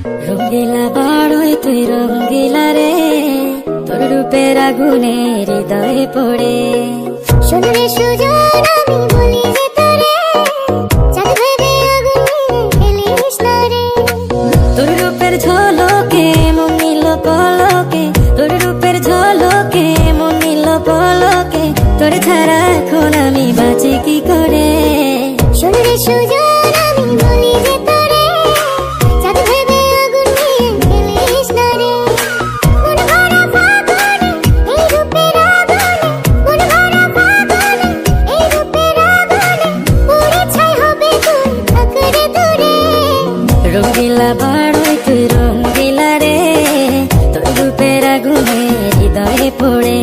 রঙ্গিলা বাড়ই তুই রঙ্গিলা রে, তোর রূপের আগুনে হৃদয়ে পড়ে। শোন রে সুজন আমি বলি যে তোরে, চাঁদ ভেবে আগুন নিয়ে খেলিস না রে। তোর রূপের ঝলকে মন নিল পলকে, তোর রূপের ঝলকে মন নিল পলকে, তোর ছাড়া এখন আমি বাঁচি কি করে। শোন রে সুজন আমি বলি যে তোরে, চাঁদ ভেবে আগুন নিয়ে খেলিস না রে। মন ভরা ফাগুনে এই রূপের আগুনে, মন ভরা ফাগুনে এই রূপের আগুনে, পুড়ে ছাই হবে তুই থাক রে দূরে। রঙ্গিলা বাড়ই তুই রঙ্গিলা রে, তোর রূপের আগুনে হৃদয়ে পড়ে।